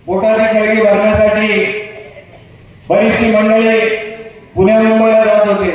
पोटाची खळगी भरण्यासाठी बरीचशी मंडळी पुण्या मुंबईला जात होते.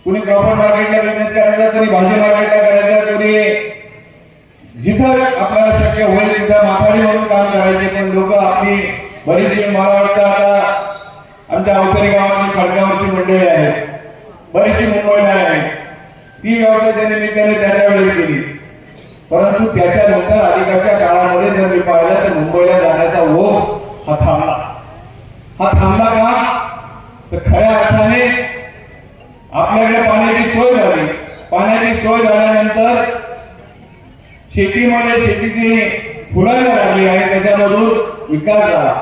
कुणी क्रॉफर्ड मार्केटला बिझनेस करायचा, कुणी भाजी मार्केटला करायचा, कुणी जिथं आपल्याला शक्य होईल तिथं माथाडी म्हणून काम करायचे. पण लोक आपली बरीचशी, मला वाटतं आता आमच्या अवसरी गावातली खडकावरची मंडळी आहेत, बरीचशी मुंबईला आहे, ती व्यवसायाच्या निमित्ताने त्याच्या वेळेस केली. परंतु त्याच्यानंतर अलीकडच्या काळामध्ये जर मी पाहिलं तर मुंबईला जाण्याचा ओघ हा थांबला. हा थांबला का? तर खऱ्या अर्थाने आपल्याकडे पाण्याची सोय झाली. पाण्याची सोय झाल्यानंतर शेतीमध्ये शेतीची फुलायला लागली आणि त्याच्यामधून विकास झाला.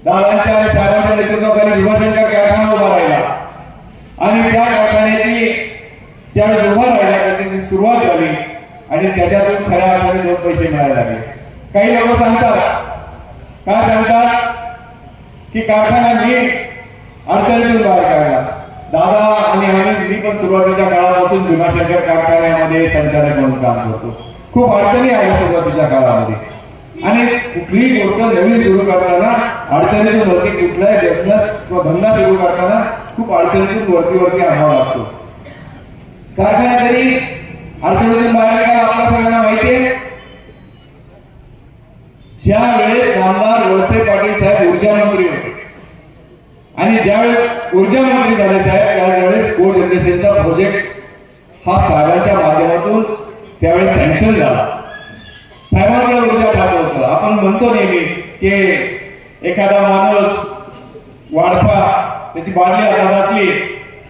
दादांच्या आणि साहेबांच्या नेतृत्वाखाली भीमाशंकर कारखाना उभा राहिला आणि त्या कारखान्याची ज्यावेळेस उभा राहिला त्याची सुरुवात झाली आणि त्याच्यातून खऱ्या अर्थाने 2 पैसे मिळायला लागले. काही लोक सांगतात, काय सांगतात की कारखाना मी अडचणीतून बाहेर काढला. दादा आणि मी पण सुरुवातीच्या काळापासून भीमाशंकर कारखान्यामध्ये संचालक म्हणून काम करतो. खूप अडचणी आल्या सुरुवातीच्या काळामध्ये आणि कुठलीही गोष्ट नवीन सुरू करताना अडचणीतून वरती, कुठलाही बिझनेस किंवा धंदा सुरू करताना खूप अडचणीतून वरती आणावा लागतो. कारखाना तरी अडचणीतून बाहेर काय आपल्या सगळ्यांना माहितीये. ज्या वेळेस आमदार वळसे पाटील साहेब ऊर्जा मंत्री होते आणि ज्यावेळेस ऊर्जा मंत्री झाले साहेब, त्यावेळेस को जनरेशनचा प्रोजेक्ट हा साहेबांच्या माध्यमातून त्यावेळेस सँक्शन झाला. साहेबांकडे ऊर्जा खातं होतं. आपण म्हणतो नेहमी की एखादा माणूस वाढपा त्याची बादली हातात असली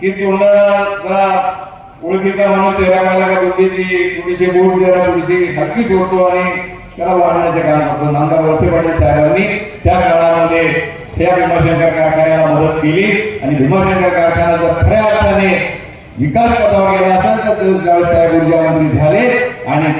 की तोंडाला जरा ओळखीचा माणूस चेहरा पाहिला का बुद्धीची थोडीशी बोट जरा थोडीशी हलकी सोडतो आणि त्याला वाढण्याचे काम करतो. नामदार वळसे पाटील साहेबांनी त्या काळामध्ये त्या भीमाशंकर कारखान्याला मदत केली आणि भीमाशंकर कारखाना जर खऱ्या अर्थाने विकास पथावर गेला असेल तर ज्यावेळेस साहेब ऊर्जा मंत्री झाले आणि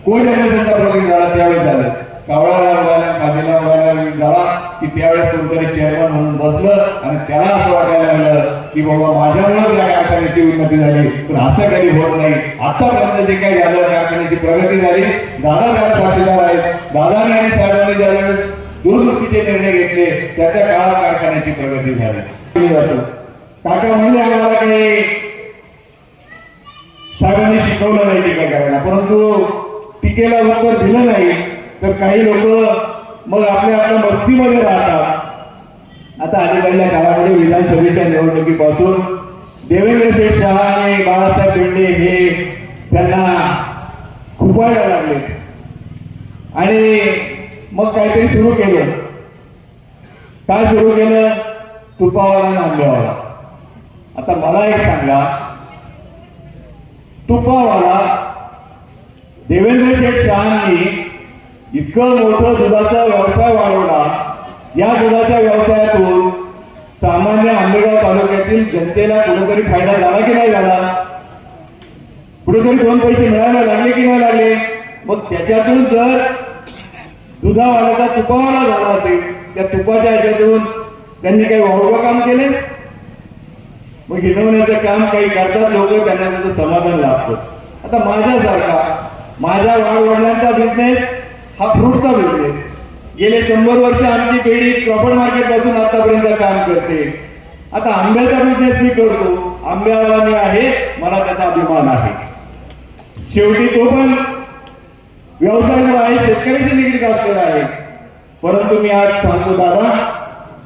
को जनरेशनचा प्रोजेक्ट झाला त्यावेळेस झालं. कावळाला उडाला, काजीला उडाला झाला की त्यावेळेस कोणतरी चेअरमन म्हणून बसलं आणि त्याला असं वाटायला लागलं की बाबा माझ्यामुळे त्या कारखान्याची उन्नती झाली. पण असं कधी होत नाही. आतापर्यंत जे काही झालं कारखान्याची प्रगती झाली. दादा त्याला साक्षीदार आहेत. दादाने आणि साहेबांनी ज्यावेळेस दूरदृष्टीचे निर्णय घेतले त्याच्या काळात कारखान्याची प्रगती झाली. काका म्हणले आम्हाला काही साहेबांनी शिकवलं नाही टीका करायला, परंतु टीकेला उत्तर दिलं नाही तर काही लोक मग आपल्या मस्तीमध्ये राहतात. आता अलीकडल्या काळामध्ये विधानसभेच्या निवडणुकीपासून देवेंद्र शेठ शहा आणि बाळासाहेब बेंडे हे त्यांना खुपायला लागले आणि मग काहीतरी सुरू केलं. काय सुरू केलं? तुपावाला आणि आंब्यावाला. आता मला एक सांगा, तुपावाला देवेंद्र शेठ शहांनी इतकं मोठं दुधाचा व्यवसाय वाढवला. या दुधाच्या व्यवसायातून सामान्य आंबेगाव तालुक्यातील जनतेला कुठेतरी फायदा झाला की नाही झाला? कुठेतरी 2 पैसे मिळायला लागले की नाही लागले? मग त्याच्यातून जर दुधावाल्याचा तुपावाला झाला असेल, त्या तुपाच्या ह्याच्यातून त्यांनी काही वावगं काम केले? मग हिनवण्याचं काम काही करतात लोक, त्यांना त्याचं समाधान लाभतं. आता माझ्यासारखा, माझ्या वडिलांचा बिझनेस हा फ्रूटचा बिझनेस. गेले 100 वर्ष आमची पिढी क्रॉफर्ड मार्केट पासून आतापर्यंत काम करते. आता आंब्याचा बिझनेस मी करतो, आंब्यावाला मी आहे, मला त्याचा अभिमान आहे. शेवटी तो पण व्यवसाय जो आहे शेतकऱ्याशी निगडीत असलेला आहे. परंतु मी आज सांगतो दादा,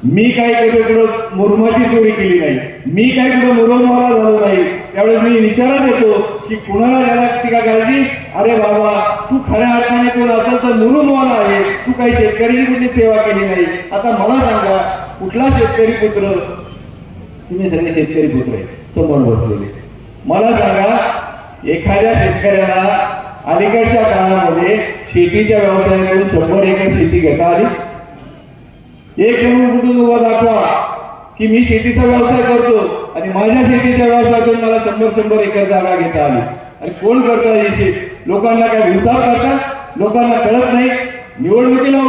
मी काही कुठं मुरुमाची चोरी केली नाही, मी काही कुठं मुरुमवाला झालो नाही. त्यावेळेस मी इशारा देतो की कुणाला याला टीका करायची, अरे बाबा तू खऱ्या अर्थाने कोण असेल तर मुरुमवाला आहे, तू काही शेतकऱ्याची कुठली सेवा केली नाही. आता मला सांगा, कुठला शेतकरी पुत्र, तुम्ही सगळे शेतकरी पुत्र आहे समोर बसलेले, मला सांगा एखाद्या शेतकऱ्याला अलीकडच्या काळामध्ये शेतीच्या व्यवसायातून 100 एकर शेती घेता आली? एक कुठून उभा दाखवा की मी शेतीचा व्यवसाय करतो आणि माझ्या शेतीच्या व्यवसायातून मला 100 एकर जागा घेता आली. आणि कोण करतात हे शेत? लोकांना काय विचार करतात? लोकांना कळत नाही. निवडणुकीला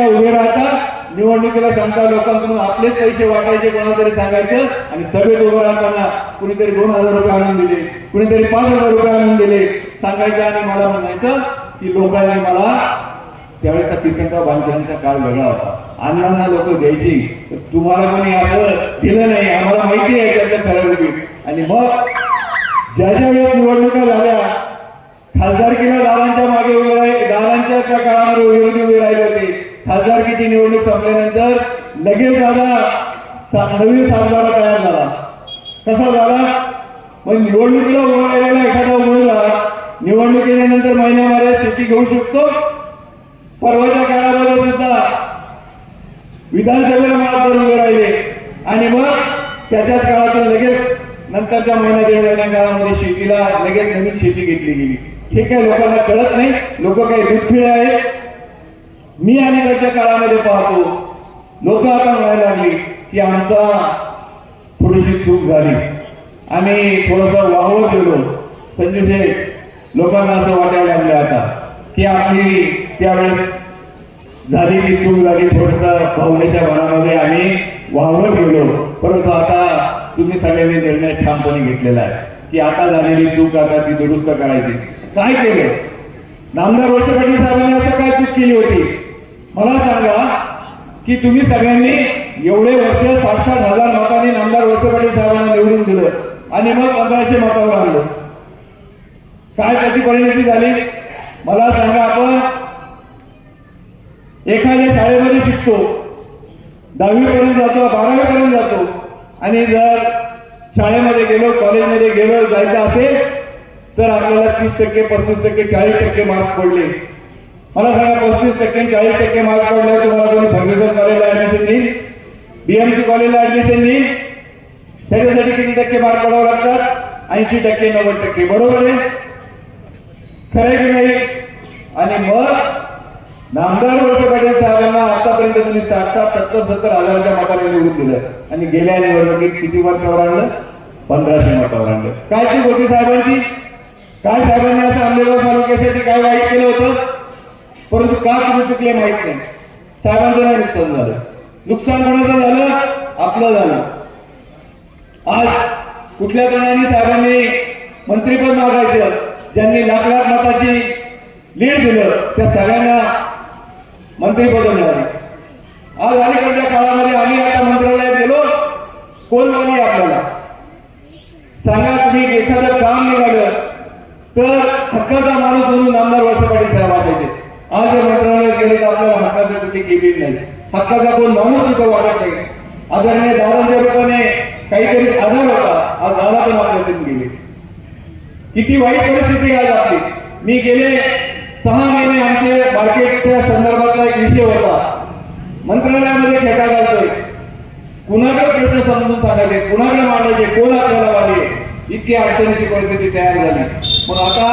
उभे राहतात, निवडणुकीला सांगता लोकांकडून आपलेच पैसे वाटायचे कोणाला तरी सांगायचं आणि सभेत उभं राहताना कुणीतरी 2000 रुपये आणून दिले, कुणीतरी 5000 रुपये आणून दिले सांगायचं आणि मला म्हणायचं की लोकांनी मला त्यावेळेचा किसनराव बांधकांचा काळ वेगळा होता. अण्णांना लोक द्यायची, तर तुम्हाला कोणी असं दिलं नाही, आम्हाला माहिती आहे त्यातलं ठरवली. आणि मग ज्या ज्या वेळेस निवडणुका झाल्या, खासदारकीला दादांच्या मागे उभे राहिले, दादांच्या त्या काळामध्ये विरोधी उभे राहिले होते. खासदारकीची निवडणूक संपल्यानंतर लगेच दादा नवीन सातबारा तयार झाला. कसा झाला? मग निवडणुकीला उभा राहिलेला एखादा उमेदवार निवडणुकीनंतर महिन्यामध्ये शेती घेऊ शकतो. परवाच्या काळामध्ये सुद्धा विधानसभेला महापौर उभे राहिले आणि मग त्याच्याच काळातून लगेच नंतरच्या महिन्यात येणाऱ्या काळामध्ये शेतीला लगेच नवीन शेती घेतली गेली. हे काही लोकांना कळत नाही. लोक काही दुःखी आहेत. मी अलीकडच्या काळामध्ये पाहतो लोक आता म्हणायला लागली की आमचा थोडीशी चूक झाली आणि थोडंसं वाहवत गेलो. संजय शेठ, लोकांना असं वाटायला लागलं आता की आपली त्यावेळेस झालेली चूक झाली, थोडंसं भावनेच्या मनामध्ये आम्ही वाहवत गेलो. परंतु आता तुम्ही सगळ्यांनी निर्णय ठामपणे घेतलेला आहे की आता झालेली चूक आता ती दुरुस्त करायची. काय केलं? नामदार वळसे पाटील साहेबांनी असं काय चूक केली होती? मला सांगा की तुम्ही सगळ्यांनी एवढे वर्ष 60,000 मतांनी नामदार वळसे पाटील साहेबांना निवडून दिलं आणि मग 1500 मतावर आणलं. काय त्याची परिणती झाली? मला सांगा. आपण एखाद्या शाळेमध्ये शिकतो, 10वी पर्यंत जातो, 12वी पर्यंत जातो आणि जर शाळेमध्ये गेलो, कॉलेजमध्ये गेलो जायचं असेल तर आपल्याला 30%, 35%, 40% मार्क्स पडले. मला सांगा 35%, 40% मार्क्स पडल्यावर तुम्हाला कोणी फर्ग्युसन कॉलेजला ऍडमिशन देईल, बीएमसी कॉलेजला ऍडमिशन देईल. त्याच्यासाठी किती टक्के मार्क पडावं लागतात? 80%, 90%. बरोबर आहे? खरं की नाही? आणि मग नामदार वळसे पाटील साहेबांना आतापर्यंत तुम्ही 60,000, 70,000, 70,000च्या मताने निवडून दिलं आणि गेल्या निवडणुकीत किती मतावर आणलं? 1500 मतावर आणलं. काय चूक होती साहेबांची? काय साहेबांनी असं आंबेगाव तालुक्यासाठी काय वाईट केलं होतं? परंतु का तुम्ही चुकले माहित नाही. साहेबांचं नाही नुकसान झालं. नुकसान कोणाचं झालं? आपलं झालं. आज कुठल्या जणांनी साहेबांनी मंत्रीपद मागायचं, ज्यांनी लाख लाख मताची लीड दिलं त्या सगळ्यांना मंत्रीपद मिळाली. आज अलीकडच्या काळामध्ये आम्ही आता मंत्रालयात गेलो, कोण बोलली आपल्याला? सांगा तुम्ही एखादं काम निघालं तर हक्काचा माणूस म्हणून नामदार वळसे पाटील साहेब असायचे. आज जर मंत्रालयात गेले तर आपल्याला हक्काचं कुठे केली नाही. हक्काचा कोण माणूस तिथं वाटत नाही. आदरणीय दादांच्या रूपाने काहीतरी आधार होता, आज दादा पण आपल्यातून गेले. किती वाईट परिस्थिती आज आपली. मी गेले 6 महिने आमचे मार्केटच्या संदर्भातला एक विषय होता. मंत्रालयामध्ये खेटा घालतोय, कुणाकडे प्रश्न समजून सांगायचे, कुणाकडे मांडायचे, कोण आपल्याला वाले, इतकी अडचणीची परिस्थिती तयार झाली. मग आता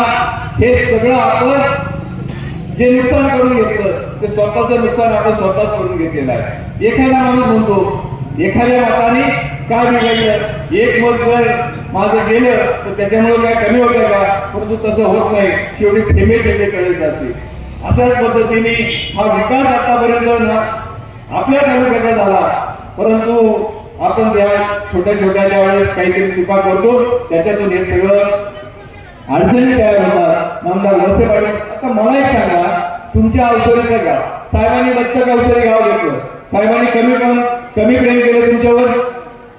हे सगळं आपण जे नुकसान करून घेतलं ते स्वतःचं नुकसान आपण स्वतःच करून घेतलेलं आहे. एखादा माणूस म्हणतो एखाद्या मताने काय बिघडलं, एक मत जर माझं गेलं तर त्याच्यामुळे काय कमी होतं का? परंतु तसं होत नाही. शेवटी थेंबे थेंबे कळत जाते. अशाच पद्धतीने हा विकास आतापर्यंत ना आपल्या तालुक्याचा झाला, परंतु आपण त्या छोट्या छोट्या ज्या वेळेस काहीतरी चुका करतो त्याच्यातून हे सगळं अडचणी तयार होतात. नामदार वळसे पाटील, आता मला एक सांगा, तुमच्या अवसरीचं गाव साहेबांनी दत्तक अवसरी गाव घेतलं, साहेबांनी कमी प्रेम केलं तुमच्यावर.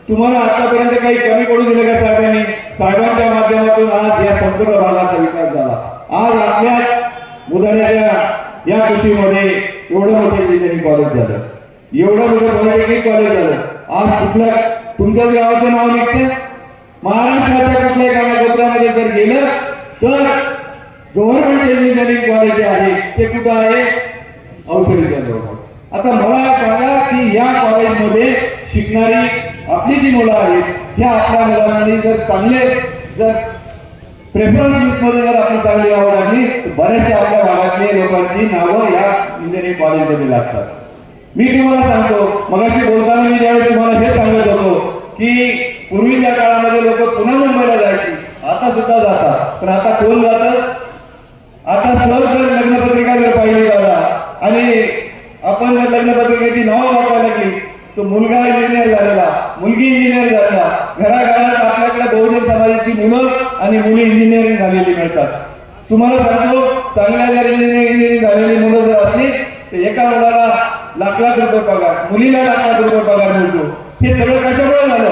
तुम्हाला आतापर्यंत काही कमी पडू दिलं का साहेबांनी? साहेबांच्या माध्यमातून आज या संपूर्ण भागाचा विकास झाला. आज आपल्या बुलढाण्याच्या या कृषीमध्ये एवढं मोठं इंजिनिअरिंग कॉलेज झालं, एवढं मोठं पॉलिटेक्निक कॉलेज झालं. आज कुठल्या तुमच्याच गावाचं नाव निघतं. महाराष्ट्राच्या कुठल्याही कानाकोपऱ्यामध्ये जर गेलं तर गव्हर्नमेंट इंजिनिअरिंग कॉलेज जे आहे ते कुठं आहे? अवसरीच्या जवळ. आता मला सांगा की या कॉलेजमध्ये शिकणारी आपली जी मुलं आहेत ह्या आपल्या मुलांनी जर चांगले जर प्रेफरन्स लिस्टमध्ये जर आपण चांगली यावं लागली तर बऱ्याचशा आपल्या भागातले लोकांची नावं या इंजिनिअरिंग कॉलेजमध्ये लागतात. मी तुम्हाला सांगतो, मगाशी बोलताना मी ज्यावेळेस तुम्हाला हे सांगत होतो की पूर्वीच्या काळामध्ये लोक पुन्हा मुंबईला जायची, आता सुद्धा जातात. पण आता कोण जातं? आता सहज जर लग्नपत्रिका जर पाहिली जाता आणि आपण जर लग्नपत्रिकेची नावं वाचायला लागली तो मुलगा इंजिनियर झालेला, मुलगी इंजिनियर झालेला, घराघरात आपल्याकडे बहुजन समाजाची मुलं आणि मुली इंजिनिअरिंग झालेली मिळतात. तुम्हाला सांगतो, चांगल्या इंजिनिअरिंग झालेली मुलं जर असली तर एका मुलाला लाख लाख रुपये पगार, मुलीला लाख लाख रुपये पगार मिळतो. हे सगळं कशामुळे झालं?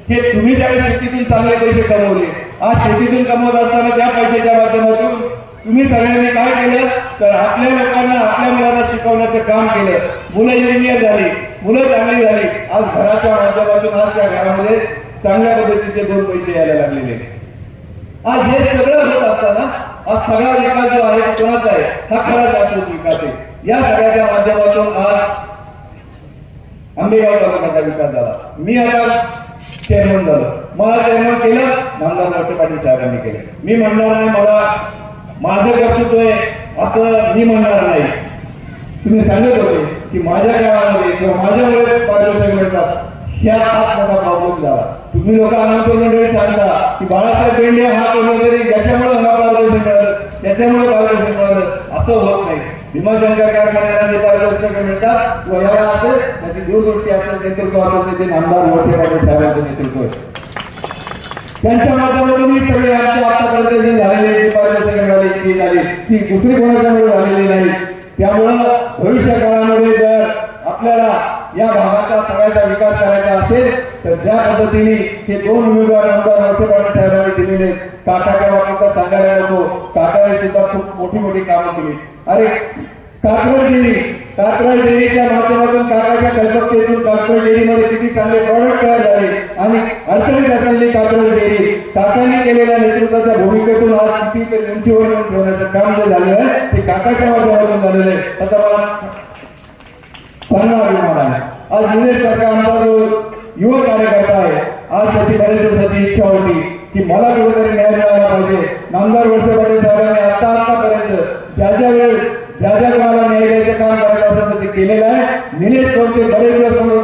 हे तुम्ही ज्यावेळेस शेतीतून चांगले पैसे कमवले, आज शेतीतून कमवत असताना त्या पैशाच्या माध्यमातून तुम्ही सगळ्यांनी काय केलं तर आपल्या लोकांना, आपल्या मुलांना शिकवण्याचं काम केलं. मुलं इंजिनियर झाली, मुलं चांगली झाली. आज घराच्या माध्यमातून आज त्या घरामध्ये चांगल्या पद्धतीचे 2 पैसे यायला लागलेले. आज हे सगळं होत असताना आज सगळा विकास जो आहे तो कोणाचा आहे? हा खरा शाश्वत विकास आहे. या सगळ्याच्या माध्यमातून आज आंबेगाव तालुक्याचा विकास झाला. मी आता चेअरमन झालो, मला चेअरमन केलं नामदार वळसे पाटील साहेबांनी केलं. मी म्हणणार नाही मला माझं कर्तृत्व आहे असं मी म्हणणार नाही. तुम्ही सांगत होते की माझ्या काळामध्ये किंवा माझ्यामुळे पारितोषिक मिळतात, ह्या हात मोठा प्रॉब्लेम झाला. तुम्ही लोक अनंत मंडळी सांगता की बाळासाहेब बेंडे हा कोणतरी ज्याच्यामुळे पारितोषिक मिळालं, त्याच्यामुळे पारितोषिक मिळालं, असं होत नाही. भीमाशंकर कारखान्याला जे पारितोषिक मिळतात किंवा याला असेल त्याची दूरदृष्टी असेल, नेतृत्व असेल, त्याचे नामदार वळसे पाटील साहेबांचं नेतृत्व आहे. त्यांच्या माध्यमातून ही सगळे आमच्या आतापर्यंत जे झालेले जे पारितोषिक मिळाली ती झाली ती दुसरी कोणाच्यामुळे झालेली नाही. त्यामुळं भविष्य काळामध्ये जर आपल्याला या भागाचा सगळ्याचा विकास करायचा असेल तर ज्या पद्धतीने हे 2 उमेदवार आमदार वळसे पाटील साहेबांनी दिलेले, काकाच्या बाबतीत सांगायला नको, काकाने सुद्धा खूप मोठी मोठी कामं केली. अरे कात्रज डेअरीच्या माध्यमातून काकाच्या कल्पकतेतून कात्रज डेअरीमध्ये किती चांगले प्रॉडक्ट तयार झाले आणि अडचणीत असलेली कात्रज डेअरी काकांनी केलेल्या नेतृत्वाच्या भूमिकेतून आज किती उंचीवर नेऊन ठेवण्याचं काम जे झालेलं आहे ते काकाच्या माध्यमातून झालेलं आहे. त्याचा मला सांगणार आहे. आज निलेश सरकार आमचा जो युवा कार्यकर्ता आहे, आज त्याची बऱ्याच दिवसाची इच्छा होती की मला कुठेतरी न्याय मिळाला पाहिजे. नामदार वळसे पाटील साहेबांनी आतापर्यंत ज्या काळाला न्याय द्यायचं काम करायचं असेल तर ते केलेलं आहे. निलेश कोणते बरेच दिवस म्हणून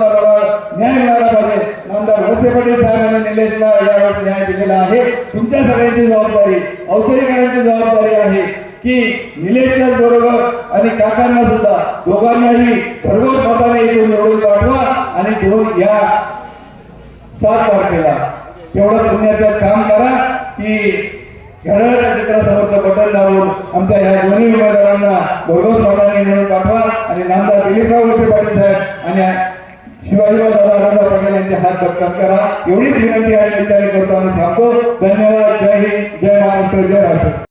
न्याय मिळाला पाहिजे. नामदार वळसे पाटील साहेबांनी निलेशला यावेळेस न्याय दिलेला आहे. तुमच्या सगळ्यांची जबाबदारी, औषधीकरांची जबाबदारी आहे की निलेशच्या बरोबर आणि काकांना सुद्धा दोघांनाही सर्वच मताने इथून निवडून पाठवा आणि या 7 तारखेला तेवढं पुण्याचं काम करा की घड्याळाच्या चित्रासमोरचं बटन लावून आमच्या ह्या दोन्ही उमेदवारांना भरघोस मताने निवडून पाठवा आणि नामदार दिलीपराव वळसे पाटील साहेब आणि शिवाजीराव दादा पटेल यांचे हात भक्कम करा. एवढीच विनंती आहे करतो आणि थांबतो. धन्यवाद. जय हिंद, जय महाराष्ट्र, जय राष्ट्र.